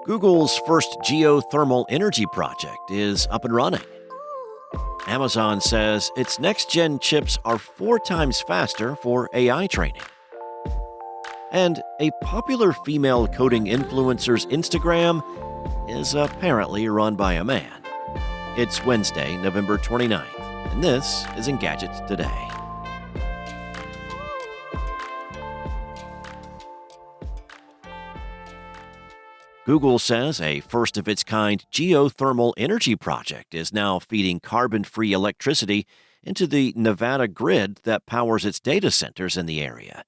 Google's first geothermal energy project is up and running. Amazon says its next gen chips are 4 times faster for AI training. And a popular female coding influencer's Instagram is apparently run by a man. It's Wednesday, November 29th, and this is Engadget Today. Google says a first of its kind geothermal energy project is now feeding carbon free electricity into the Nevada grid that powers its data centers in the area.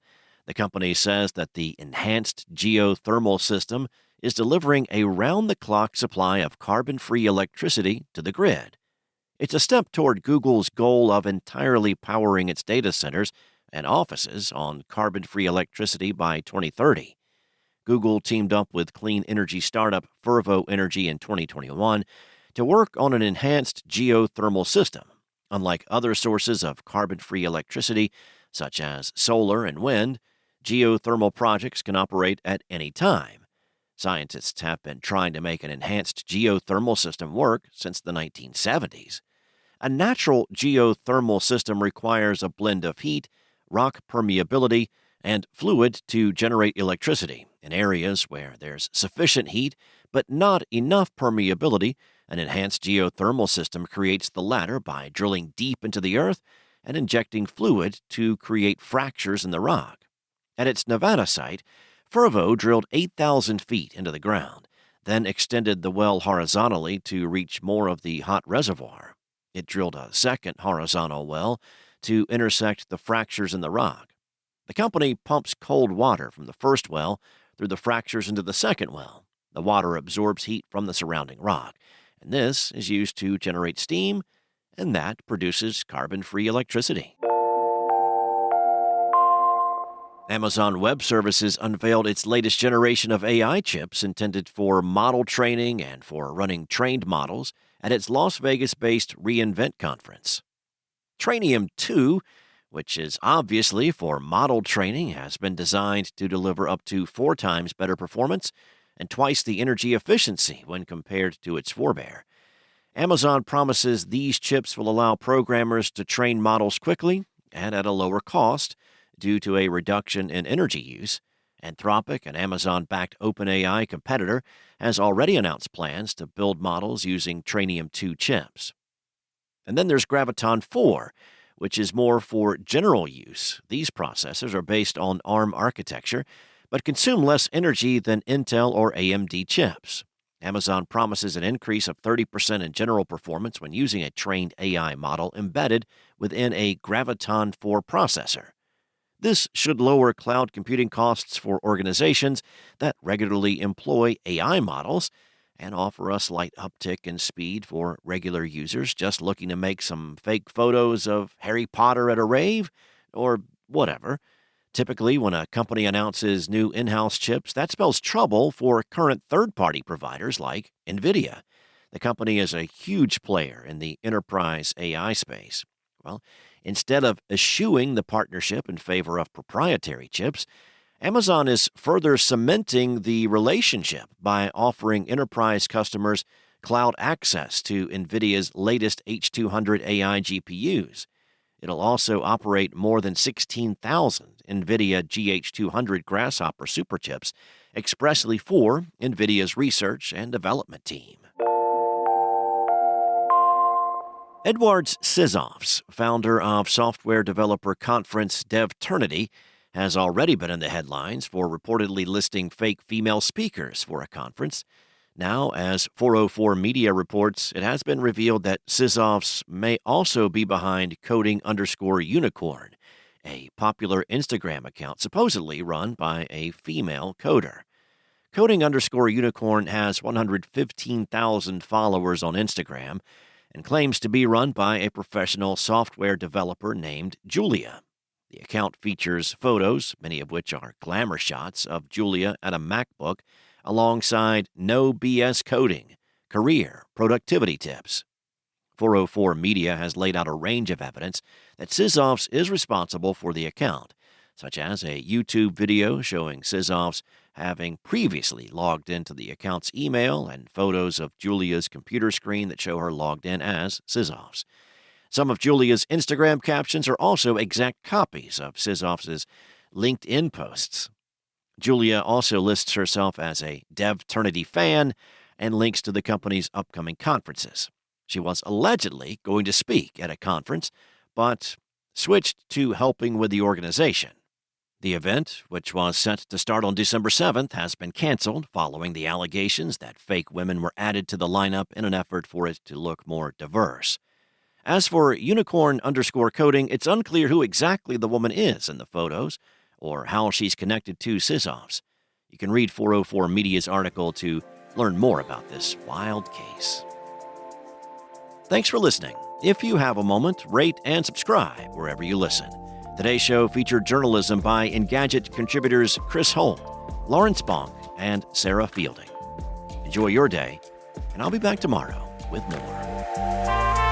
The company says that the enhanced geothermal system is delivering a round the clock supply of carbon free electricity to the grid. It's a step toward Google's goal of entirely powering its data centers and offices on carbon free electricity by 2030. Google teamed up with clean energy startup Fervo Energy in 2021 to work on an enhanced geothermal system. Unlike other sources of carbon-free electricity, such as solar and wind, geothermal projects can operate at any time. Scientists have been trying to make an enhanced geothermal system work since the 1970s. A natural geothermal system requires a blend of heat, rock permeability, and fluid to generate electricity. In areas where there's sufficient heat but not enough permeability, an enhanced geothermal system creates the latter by drilling deep into the earth and injecting fluid to create fractures in the rock. At its Nevada site, Fervo drilled 8,000 feet into the ground, then extended the well horizontally to reach more of the hot reservoir. It drilled a second horizontal well to intersect the fractures in the rock. The company pumps cold water from the first well through the fractures into the second well. The water absorbs heat from the surrounding rock, and this is used to generate steam, and that produces carbon-free electricity. Amazon Web Services unveiled its latest generation of AI chips intended for model training and for running trained models at its Las Vegas-based reInvent conference. Trainium 2, which is obviously for model training, has been designed to deliver up to 4 times better performance and twice the energy efficiency when compared to its forebear. Amazon promises these chips will allow programmers to train models quickly and at a lower cost due to a reduction in energy use. Anthropic, an Amazon-backed OpenAI competitor, has already announced plans to build models using Trainium 2 chips. And then there's Graviton 4, which is more for general use. These processors are based on ARM architecture, but consume less energy than Intel or AMD chips. Amazon promises an increase of 30% in general performance when using a trained AI model embedded within a Graviton 4 processor. This should lower cloud computing costs for organizations that regularly employ AI models and offer a slight uptick in speed for regular users just looking to make some fake photos of Harry Potter at a rave, or whatever. Typically, when a company announces new in-house chips, that spells trouble for current third-party providers like NVIDIA. The company is a huge player in the enterprise AI space. Well, instead of eschewing the partnership in favor of proprietary chips, Amazon is further cementing the relationship by offering enterprise customers cloud access to NVIDIA's latest H200 AI GPUs. It'll also operate more than 16,000 NVIDIA GH200 Grasshopper superchips expressly for NVIDIA's research and development team. Edwards Sizovs, founder of software developer conference DevTernity, has already been in the headlines for reportedly listing fake female speakers for a conference. Now, as 404 Media reports, it has been revealed that Sizovs may also be behind Coding_Unicorn, a popular Instagram account supposedly run by a female coder. Coding_Unicorn has 115,000 followers on Instagram and claims to be run by a professional software developer named Julia. The account features photos, many of which are glamour shots of Julia at a MacBook, alongside no BS coding, career, productivity tips. 404 Media has laid out a range of evidence that Sizovs is responsible for the account, such as a YouTube video showing Sizovs having previously logged into the account's email and photos of Julia's computer screen that show her logged in as Sizovs. Some of Julia's Instagram captions are also exact copies of Sizovs' LinkedIn posts. Julia also lists herself as a DevTernity fan and links to the company's upcoming conferences. She was allegedly going to speak at a conference, but switched to helping with the organization. The event, which was set to start on December 7th, has been canceled following the allegations that fake women were added to the lineup in an effort for it to look more diverse. As for unicorn_coding, it's unclear who exactly the woman is in the photos or how she's connected to Sizovs. You can read 404 Media's article to learn more about this wild case. Thanks for listening. If you have a moment, rate and subscribe wherever you listen. Today's show featured journalism by Engadget contributors Chris Holt, Lawrence Bonk, and Sarah Fielding. Enjoy your day, and I'll be back tomorrow with more.